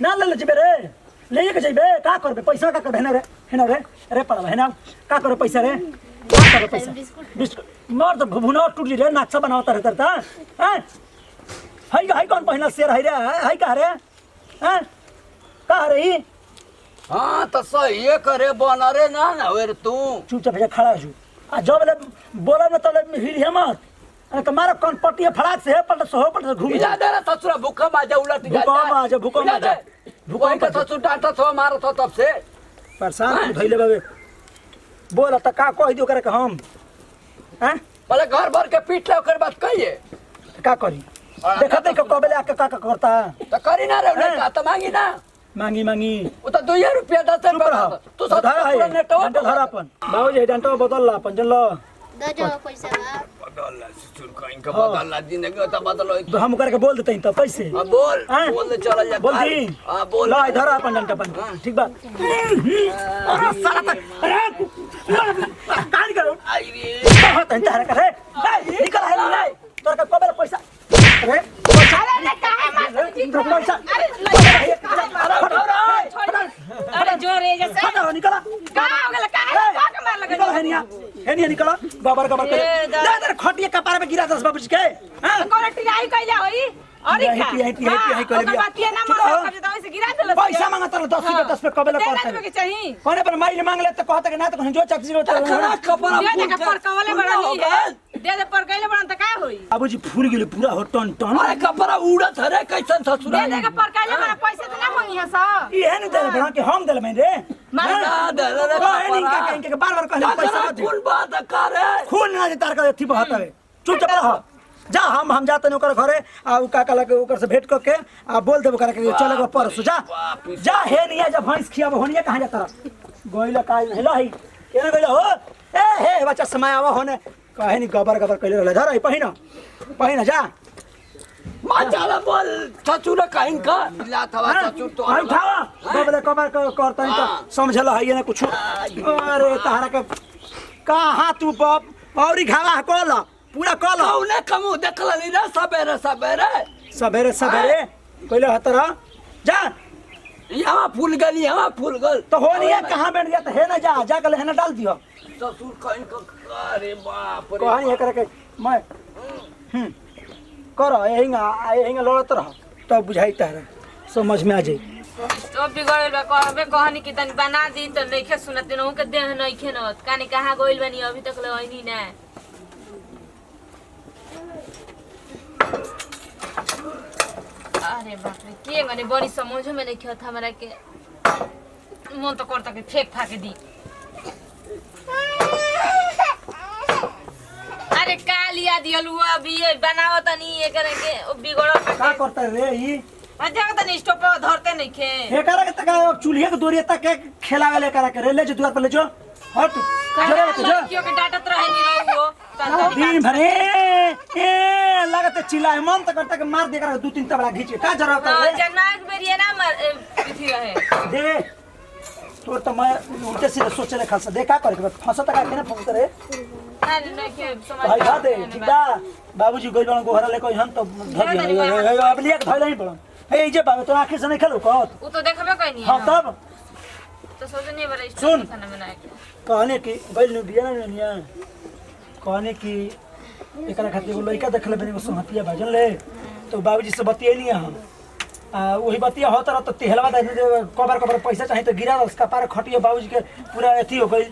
ना ले जेबे रे ले के जेबे का करबे पैसा का करबे हेना रे पड़वा हेना का करे पैसा रे का करे पैसा बिस्कुट मार तो भुना टूट रे नाचा बनावता रे तरता हैं हाय कौन पहिना शेर है रे हाय का रे हैं का रे हां तो सही ये करे बना रे ना रे तू चुपचाप जा खड़ा छु आ जब ले बोला न तो हिल मत अरे तुम्हारा कौन पटिया फड़ाक से है पट सो पट घूम जा दे रे ससुरा भूखा माजा उलट जा भूकंप आ जा भूकंप के ससुर डांटा तो मारो तो तब से परेशान धइले बाबे बोल त का कह दियो करे के हम हैं पहले घर भर के पीट ले ओकर बात कहिए का करी देखत के कबे आके का करता तो करी ना रे उन्हें तो मांगी ना मांगी वो तो 2000 रुपया दे तू सब पूरा नेटवर्क धर अपन बाबूजी डंटो बदल ला अपन चल द जो पैसा बदल ला ससुर कहीं का बदल ला दिन के तो बदलो तो हम करके बोल देते तो पैसे हां बोल ले चल जा बोल दी हां बोल ला इधर अपन डंटा अपन ठीक बा अरे साला कान करो आई रे बहुत अंतर करे निकल है नहीं तोर का कबे पैसा अरे पैसा अरे काहे मार अरे जोरे जैसे हटो निकला का हो गेल काहे का मार लगे हेनिया निकला गबर करे दे खटिया कपार पे गिरा 10 बाबूजी के हां कोन टिराई कइले होई अरे का बातिया ना मारो कब तो ऐसे गिरा देलस पैसा मांगता 10 पे कबे करता के चाहिए कोने पर माइल मांग ले तो कहता कि ना तो जो चक्सी रो खरा कपड़ा दे दे पर कवले बड़ा नहीं है दे दे पर कइले बड़ा त का होई बाबूजी फूल गेले पूरा हो टन टन अरे कपड़ा उड़त है रे कैसन ससुरा दे दे के पर कइले बड़ा पैसा तो ना मांगी है सा ये नहीं दे बड़ा कि हम देल मैं रे ना दे रे नहीं का बार-बार कहले पैसा दे कौन बात करे खून ना तार का थी बहत है चुपचाप रह जा हम जाते ओकर घरे आ उ काका लगे ओकर से भेंट क के आ बोल देबो करे के चलेगो परसु जा हे नहीं जा भैंस खियाब होनिया कहां जाता गोइला काज हेलो है केना गइला हो ए हे बच्चा समय आवा होने कहे नहीं गबर कइले रहले धर पहिना जा माचाला बोल ससुर कहीं का मिला था ससुर तो आई था बबले कबर करता है तो समझला है ना कुछ अरे तारा के कहां तू बाप औरी घावा कोला पूरा कोला कौने कमु देखला नहीं रे सवेरे कइले हतरा जा यहाँ फूल गल तो हो नहीं है कहां बैठ गया तो है ना जा के है ना डाल दियो ससुर कहीं का अरे बाप रे कहानी है करे मैं करो यही लड़त रह तब बुझाई तारा समझ में आ जाई तो बिगड़ल बा कहबे कहनी कि तनी बना दी तो नइखे सुनत नहु के देह नइखे न कानी कहां गइल बनी अभी तक ले आइनी ना अरे बाप रे के गने बड़ी समझ में नहीं खत हमरा के मन तो करता के फेंक फाके दी अरे का लिया दियलु अभी ये बनावत नहीं ये करे के बिगड़ल का करता रे ई अच्छा त नहीं स्टॉप पे धरते नहीं खे हे करा के तक चूल्हे के दोरिया तक खेला वाले करा के ले जो द्वार पर ले जो हट क्यों के डाटत रहे नहीं रहो दिन भरे ए लगत चिल्लाए मन तो करता के मार दे कर 2-3 तबला घींचे का जरूरत है जनमाग बेरिए ना मर पिथी रहे दे तो मैं उल्टे सीधे सोचे रखा से देखा करे फंसा तक के ना फंसते रे अरे नहीं के समझ भाई गा दे ठीक बा बाबूजी गइल बन गोहरा ले कोई हम तो धर दिया अब लिया धइल नहीं पड़न ए जे बाबू तो आंखें से नहीं खेलो कहत वो तो देखबे कोई नहीं हां तब तो सोचने वाला सुन। खाना बनाए कहने की गइल नु बिया ना निया कहने की एकरा खातिर वो लइका देखले बनी वो सहतिया भजन ले तो बाबूजी से बतियनी हम वही बतिया होत रह तो तेहलवा दे कबर पैसा चाहिए तो गिरा उसका पार खटिया बाबूजी के पूरा एथी हो गई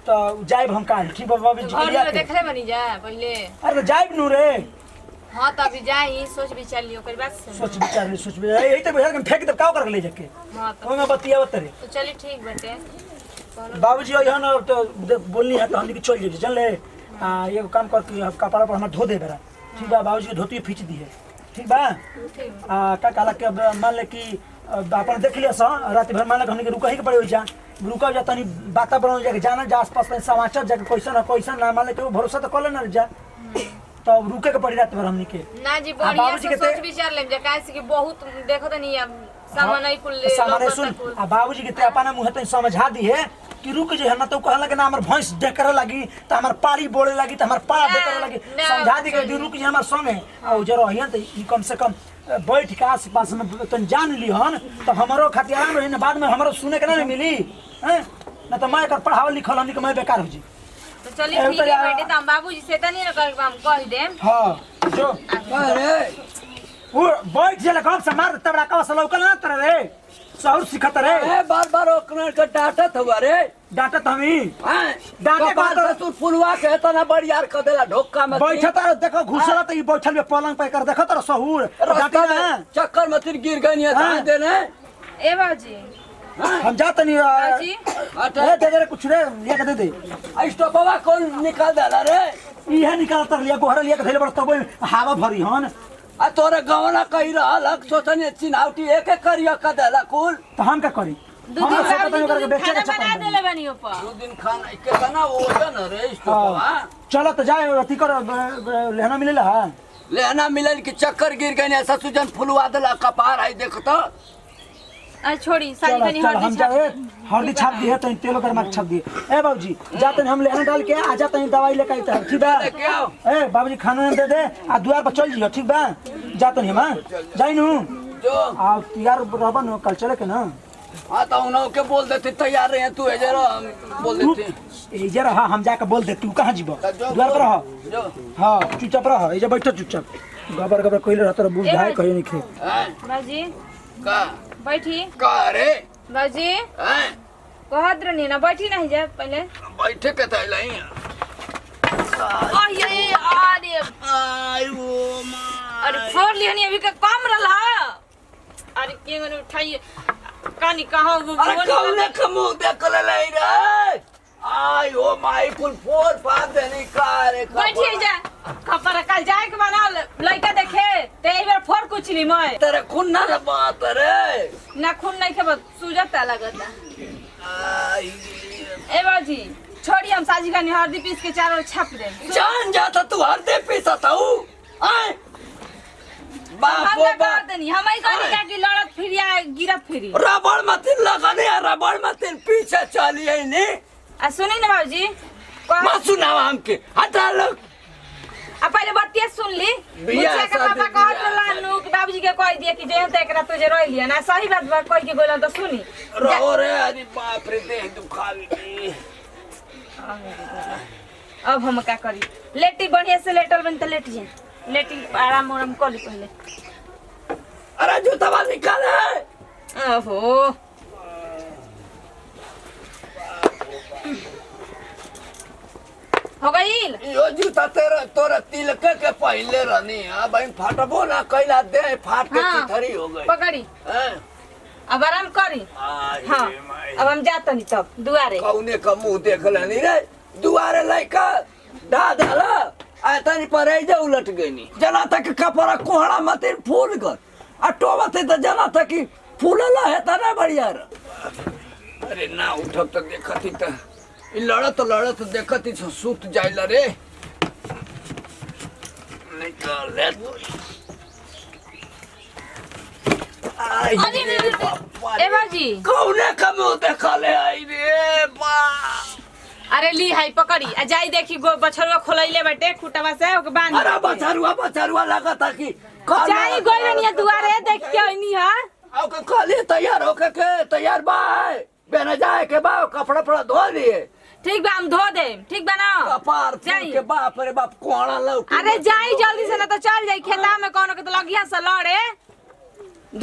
तो जाइब हम काल ठीक बा बाबूजी और लिया देखले बनी जा पहले अरे तो जाइब नु रे हां त अभी जाई सोच विचार लियो कर बात से सोच विचार यही तो बिहार के फेंक दे का कर ले जाके हां तो ओमे बतिया बतरे तो चली ठीक बटे बाबूजी यहाँ न तो बोलनी है तो हम चल जाइए चल ले ये काम कर के कपड़ा पर हम धो दे बेरा ठीक बा बाबूजी के धोती खींच दी है ठीक बा का काला के मान ले कि अपन देख लिया सा रात भर मान ले हमने के रुका ही के पड़े हो जा रुका जा तनी वातावरण जाके जाना जा आसपास में समाचार जाके कैसन ना मान ले के भरोसा तो कर लेना जा तो रुके के पड़ी रात भर हमने के ना जी बढ़िया से सोच विचार लेम जा काहे से कि बहुत देखो त नहीं अब सामान नहीं कुल ले सामान सुन आ बाबूजी के ते अपना मुंह त समझा दी है कि रुक जे हम तो कहला के ना हमर भैंस डेकर लगी त हमर पारी बोले लगी त हमर पारा डेकर लगी समझा दी के रुक जे हमर संग है आ जरा हिया त ई कम से कम बैठ के आस पास में तन जान ली हन तो हमारो खातिर आराम रही ना बाद में हमारो सुने के ना मिली हैं ना तो मैं एकर पढ़ावल लिखल हमनी के मैं बेकार हो जी तो चलिए ठीक है बेटे, तो हम बाबूजी से तनी ना कर हम कह देम। हां जो अरे वो बैठ जले कब से मार तबड़ा का से लौकल ना तर रे सहर सिखत रे ए बार ओकरा के डांटत हुआ रे डांटत हमी हैं डांटे बात का तू फुलवा के तना बड़ी यार क देला ढोका में बैठत रे देखो घुसला त ई बैठल में पलंग पे कर देखत रे सहूर डांटे रास्ता ना में चक्कर में तिर गिर गई है हाँ। देने ए बाबूजी हम जात नहीं बाबूजी हटे दे दे कुछ रे लिया के दे दे स्टॉपवा कौन निकाल देला रे इहे निकाल तर लिया गोहरा लिया के धैले बड़ तब हवा भरी हन आ तोरे गवना कही रहल सोचने चिनावटी एक करिया क देला कुल तो हम का करी दू दिन हम सोचत नहीं करके बाबूजी बेचे खाना के बना चक्कर देले बनी ऊपर। दो दिन खाना कितना वजन रे स्टॉपवा चलो तो जाए अथी कर लेना मिलेला हां लेना मिलल की चक्कर गिर गई ऐसा सुजन फुलवा देला कपार आई देख तो अरे छोड़ी सारी चलो बनी चलो हम हल्दी जाए छाप हल्दी छाप दिए तो तेल कर मार छाप दिए ए बाबूजी जाते हम लेना डाल के आ जाते हैं दवाई लेके आते हैं ठीक बा लेके आओ ए बाबूजी खाना दे दे आ द्वार पर चल जियो ठीक बा जाते हैं हम जाई नु जो आ यार रहबा न कल चले के ना हाँ तो उन्हों के बोल देते तैयार रहे तू है जरा बोल तू देते ए जरा हां हम जाके बोल दे तू कहां जीबो द्वार पर रह जो हां चुपचाप रह ए जे बैठ चुपचाप गबर कइले रहत रे बुझ जाए कहियो नहीं खे हैं बाबूजी का बैठी का रे बाबूजी हैं कहत रहनी ना बैठी नहीं जा पहले। बैठे के तैलाई अरे अरे आई वो मां अरे फोड़ लिहनी अभी का कम रहा। अरे के गने उठाइए कानी कहां वो अरे कौन का मुंह देख ले रे आई ओ माई कुल फोर पाद देनी का रे बैठिए जा खपर कल जाए के बना लइका देखे ते एक बार फोड़ कुछ ली मैं तेरे खून ना रे बात रे ना खून नहीं के सूजता लगता। आई ए बाजी छोड़ी हम साजी का हल्दी पीस के चारों छाप दे जान जाता तू हर दे पीसा था आए बाप हम रे का बाप कहत नहीं हम ही कहनी का कि लड़त फिरिया गिरत फिरी रबड़ मत लगाने रबड़ मत पीछे चलिए नहीं आ सुनी ना बाबूजी मत सुनाओ हमके हटा लो अब पहले बतिया सुन ली बिया मुझे का शादी पापा कहत बिया। रहला नु कि बाबूजी के कह दिया कि जे त एकरा तुझे रह लिया ना सही बात बा कह के गोला तो सुनी रहो रे अरे बाप रे देह दुखा ली अब हम का करी लेटी बढ़िया से लेटल बन त लेट जे लेटी आराम आराम कर ली पहले। अरे जूता निकाल ओहो हो गईल यो जूता तेरा तोरा तिलक के पहले रहनी हां भाई फाटबो ना कैला दे फाट के हाँ। चिथरी हो गई पकड़ी हैं अब आराम करी। आई हाँ रे माई अब हम जाते नहीं तब दुआरे कौने का मुंह देख लेनी रे दुआरे लइका ढा देला आतनी पर आई जा उलट गईनी जना तक कपड़ा कोहड़ा मत फूल कर आ टोबते त जना तक फूलला है त ना बढ़िया अरे ना उठब त देखती त ई लड़त देखती छ सूत जाइला रे निकाल ले तो आई अरे रे रे बापा ए बाजी कौने का मुंह देखा ले आई रे बा अरे ली हाई पकड़ी आ जाई देखी गो बछरुआ खोलैले बाटे खुटवा से ओके बांध अरे बचारुआ लगा था कि जाई गोइनिया दुआरे देख के आईनी हा ओके खाली तैयार होके के तैयार बाय बेना जाए के बा कपड़ा पड़ा धो लिए ठीक बा हम धो दे ठीक बा ना कपार जाई। के बाप रे बाप कोड़ा लौट अरे जाई जल्दी से ना तो चल जाई खेता में कोनो के तो लगिया से लड़े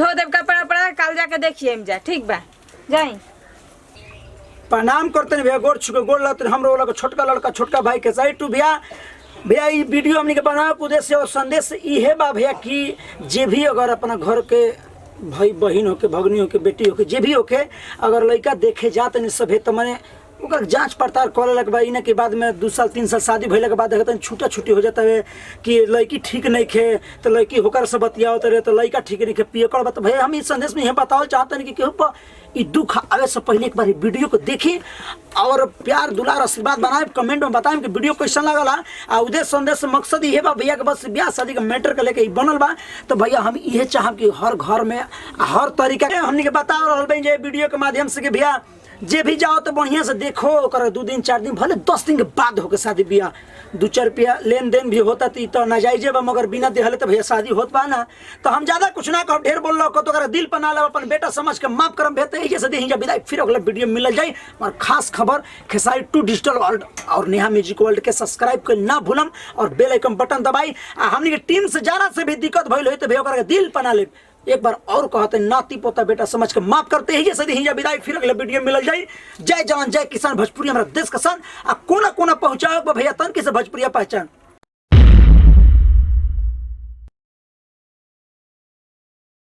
धो दे कपड़ा पड़ा कल जाके देखिए हम जा ठीक बा जाई प्रणाम करते भैया गोड़ छुके गोड़ लगते हमरो वाला छोटका लड़का छोटका भाई के साइड टू भैया भैया ये वीडियो हमने के बनावे उद्देश्य और संदेश इहे बा भैया कि जे भी अगर अपना घर के भाई बहन होके भगनी होके बेटी होके जे भी होके अगर लड़का देखे जात नहीं सभे तो मैंने ओकर जांच पड़ताल करे लग बा इने के बाद में 2 साल 3 साल शादी भइले के बाद देखते छूटा छुट्टी हो जाता है कि लड़की ठीक नहीं खे तो लड़की होकर से बतियाओ रहे तो लड़का ठीक नहीं खे पियकर बात भाई हम इस संदेश में यह बताओ चाहते हैं कि केहू पर ई दुख आवे से पहले एक बार वीडियो को देखी और प्यार दुलार आशीर्वाद बनाए कमेंट में बताएं कि वीडियो कैसा लगला आ उद्देश्य संदेश मकसद ये बा भैया के बस ब्याह शादी का मैटर के लेके बनल बा तो भैया हम ये चाहब कि हर घर में हर तरीका के हमने के बता रहल बा जे वीडियो के माध्यम से कि भैया जे भी जाओ तो बढ़िया से देखो कर 2 दिन 4 दिन भले 10 दिन के बाद होके शादी बियाह 2-4 रुपया लेन देन भी होता तो नाजायजे बा मगर बिना देहले तो भैया शादी होत बा ना। तो हम ज्यादा कुछ ना कहो ढेर बोल रहा तो अगर दिल पना लो अपन बेटा समझ के माफ करम भेते ही जैसे देही विदाई फिर अगला वीडियो में मिल जाए। और खास खबर खेसारी 2 डिजिटल वर्ल्ड और नेहा म्यूजिक वर्ल्ड के सब्सक्राइब कर ना भूलम और बेल आइकन बटन दबाई। हमनी के टीम से जरा से भी दिक्कत भइल होई तो भैया ओकरा के दिल पना ले एक बार और कहते नाती पोता बेटा समझ के माफ करते ही जैसे ही विदाई फिर अगले वीडियो में मिल जाए। जय जवान जय किसान भोजपुरी हमारा देश का सन आ कोना कोना पहुंचाओ भैया तन किसे भोजपुरिया पहचान।